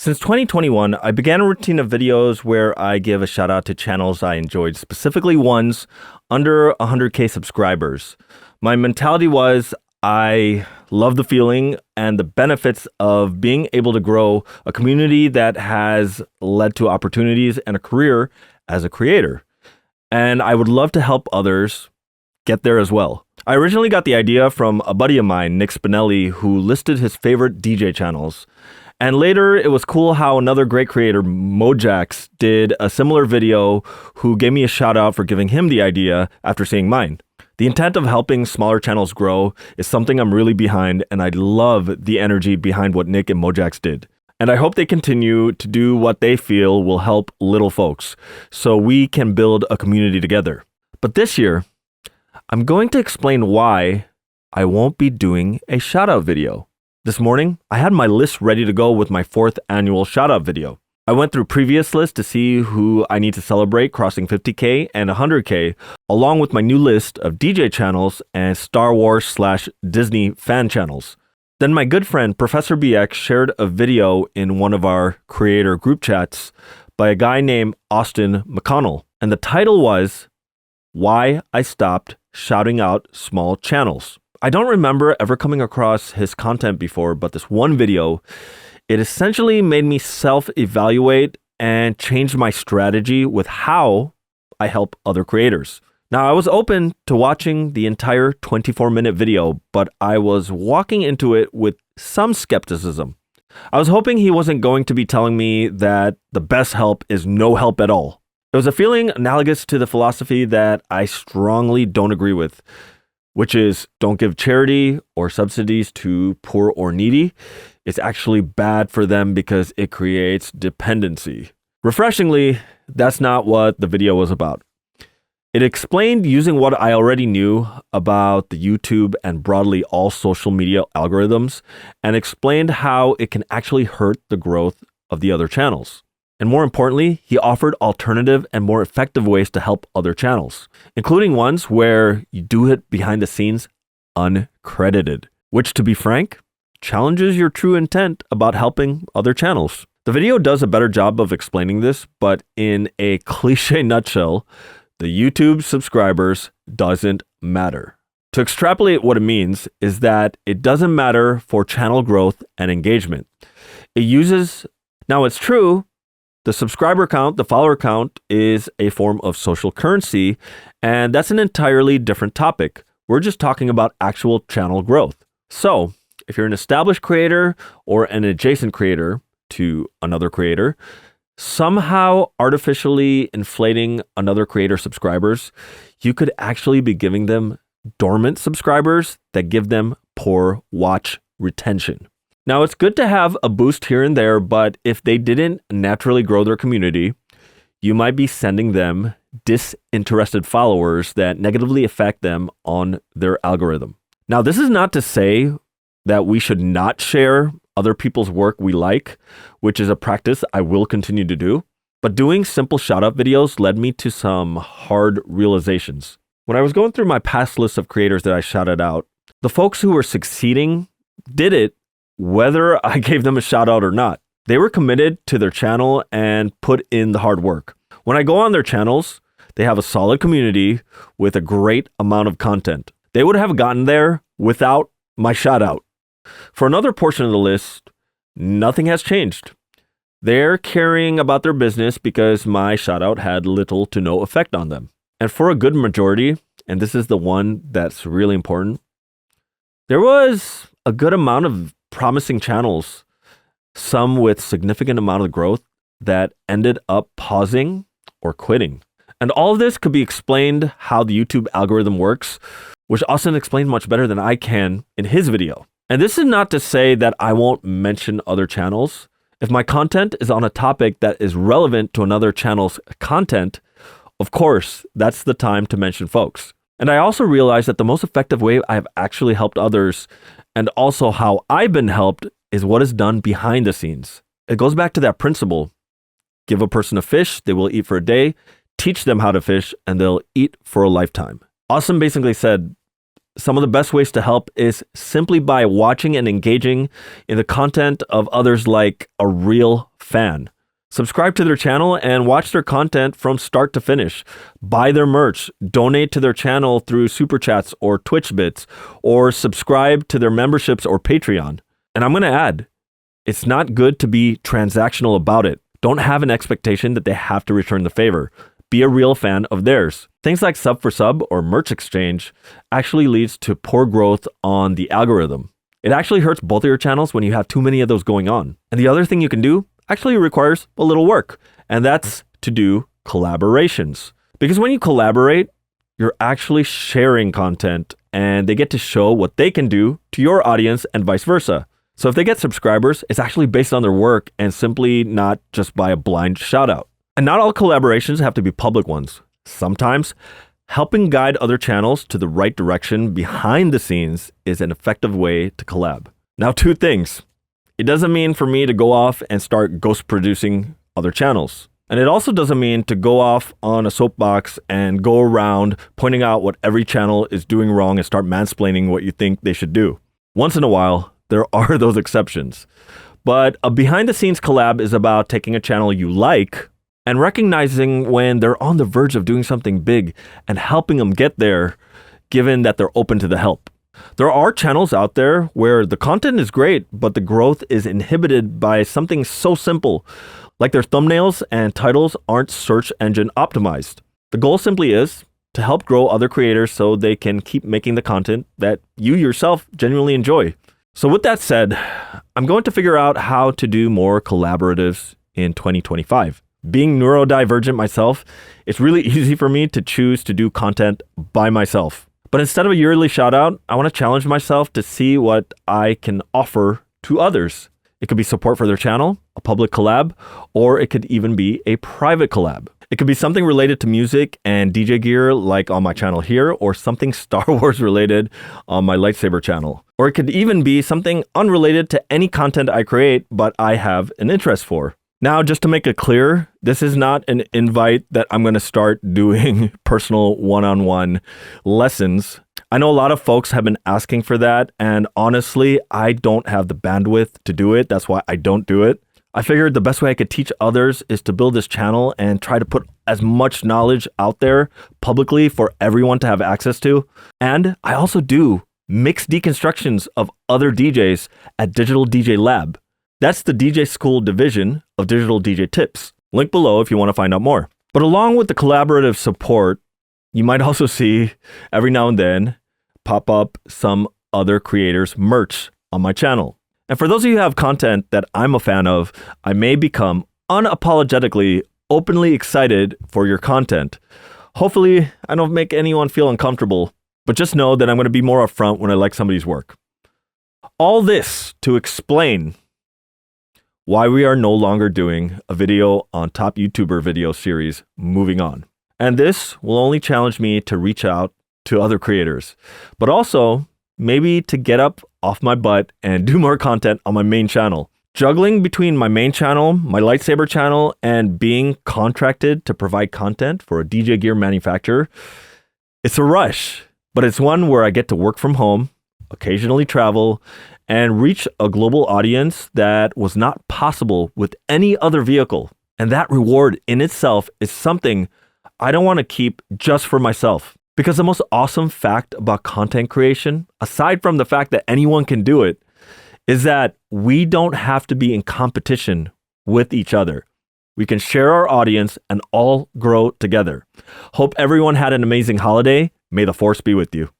Since 2021, I began a routine of videos where I give a shout out to channels I enjoyed, specifically ones under 100K subscribers. My mentality was I love the feeling and the benefits of being able to grow a community that has led to opportunities and a career as a creator. And I would love to help others get there as well. I originally got the idea from a buddy of mine, Nick Spinelli, who listed his favorite DJ channels. And later, it was cool how another great creator, Mojax, did a similar video who gave me a shout out for giving him the idea after seeing mine. The intent of helping smaller channels grow is something I'm really behind, and I love the energy behind what Nick and Mojax did. And I hope they continue to do what they feel will help little folks so we can build a community together. But this year, I'm going to explain why I won't be doing a shout out video. This morning, I had my list ready to go with my 4th annual shoutout video. I went through previous lists to see who I need to celebrate crossing 50K and 100K, along with my new list of DJ channels and Star Wars/Disney fan channels. Then my good friend, Professor BX, shared a video in one of our creator group chats by a guy named Austin McConnell. And the title was, Why I Stopped Shouting Out Small Channels. I don't remember ever coming across his content before, but this one video, it essentially made me self-evaluate and change my strategy with how I help other creators. Now, I was open to watching the entire 24-minute video, but I was walking into it with some skepticism. I was hoping he wasn't going to be telling me that the best help is no help at all. It was a feeling analogous to the philosophy that I strongly don't agree with, which is don't give charity or subsidies to poor or needy. It's actually bad for them because it creates dependency. Refreshingly, that's not what the video was about. It explained using what I already knew about the YouTube and broadly all social media algorithms and explained how it can actually hurt the growth of the other channels. And more importantly, he offered alternative and more effective ways to help other channels, including ones where you do it behind the scenes uncredited, which, to be frank, challenges your true intent about helping other channels. The video does a better job of explaining this, but in a cliche nutshell, the YouTube subscribers doesn't matter. To extrapolate what it means is that it doesn't matter for channel growth and engagement. Now it's true, the subscriber count, the follower count is a form of social currency, and that's an entirely different topic. We're just talking about actual channel growth. So if you're an established creator or an adjacent creator to another creator, somehow artificially inflating another creator's subscribers, you could actually be giving them dormant subscribers that give them poor watch retention. Now, it's good to have a boost here and there, but if they didn't naturally grow their community, you might be sending them disinterested followers that negatively affect them on their algorithm. Now, this is not to say that we should not share other people's work we like, which is a practice I will continue to do. But doing simple shout-out videos led me to some hard realizations. When I was going through my past list of creators that I shouted out, the folks who were succeeding did it whether I gave them a shout out or not. They were committed to their channel and put in the hard work. When I go on their channels, they have a solid community with a great amount of content. They would have gotten there without my shout out. For another portion of the list, nothing has changed. They're caring about their business because my shout out had little to no effect on them. And for a good majority, and this is the one that's really important, there was a good amount of promising channels, some with significant amount of growth that ended up pausing or quitting. And all of this could be explained how the YouTube algorithm works, which Austin explained much better than I can in his video. And this is not to say that I won't mention other channels. If my content is on a topic that is relevant to another channel's content, of course, that's the time to mention folks. And I also realized that the most effective way I have actually helped others and also how I've been helped is what is done behind the scenes. It goes back to that principle. Give a person a fish, they will eat for a day. Teach them how to fish, and they'll eat for a lifetime. Austin basically said, some of the best ways to help is simply by watching and engaging in the content of others like a real fan. Subscribe to their channel and watch their content from start to finish. Buy their merch, donate to their channel through Super Chats or Twitch bits, or subscribe to their memberships or Patreon. And I'm going to add, it's not good to be transactional about it. Don't have an expectation that they have to return the favor. Be a real fan of theirs. Things like sub for sub or merch exchange actually leads to poor growth on the algorithm. It actually hurts both of your channels when you have too many of those going on. And the other thing you can do actually requires a little work, and that's to do collaborations. Because when you collaborate, you're actually sharing content and they get to show what they can do to your audience and vice versa. So if they get subscribers, it's actually based on their work and simply not just by a blind shout out. And not all collaborations have to be public ones. Sometimes helping guide other channels to the right direction behind the scenes is an effective way to collab. Now, two things. It doesn't mean for me to go off and start ghost producing other channels. And it also doesn't mean to go off on a soapbox and go around pointing out what every channel is doing wrong and start mansplaining what you think they should do. Once in a while, there are those exceptions. But a behind the scenes collab is about taking a channel you like and recognizing when they're on the verge of doing something big and helping them get there, given that they're open to the help. There are channels out there where the content is great, but the growth is inhibited by something so simple, like their thumbnails and titles aren't search engine optimized. The goal simply is to help grow other creators so they can keep making the content that you yourself genuinely enjoy. So with that said, I'm going to figure out how to do more collaboratives in 2025. Being neurodivergent myself, it's really easy for me to choose to do content by myself. But instead of a yearly shout out, I want to challenge myself to see what I can offer to others. It could be support for their channel, a public collab, or it could even be a private collab. It could be something related to music and DJ gear like on my channel here, or something Star Wars related on my lightsaber channel. Or it could even be something unrelated to any content I create, but I have an interest for. Now, just to make it clear, this is not an invite that I'm going to start doing personal one-on-one lessons. I know a lot of folks have been asking for that, and honestly, I don't have the bandwidth to do it. That's why I don't do it. I figured the best way I could teach others is to build this channel and try to put as much knowledge out there publicly for everyone to have access to. And I also do mixed deconstructions of other DJs at Digital DJ Lab. That's the DJ School division of Digital DJ Tips. Link below if you want to find out more. But along with the collaborative support, you might also see every now and then pop up some other creators' merch on my channel. And for those of you who have content that I'm a fan of, I may become unapologetically, openly excited for your content. Hopefully, I don't make anyone feel uncomfortable, but just know that I'm going to be more upfront when I like somebody's work. All this to explain why we are no longer doing a video on top YouTuber video series moving on. And this will only challenge me to reach out to other creators, but also maybe to get up off my butt and do more content on my main channel. Juggling between my main channel, my lightsaber channel, and being contracted to provide content for a DJ gear manufacturer, it's a rush, but it's one where I get to work from home, occasionally travel, and reach a global audience that was not possible with any other vehicle. And that reward in itself is something I don't want to keep just for myself. Because the most awesome fact about content creation, aside from the fact that anyone can do it, is that we don't have to be in competition with each other. We can share our audience and all grow together. Hope everyone had an amazing holiday. May the force be with you.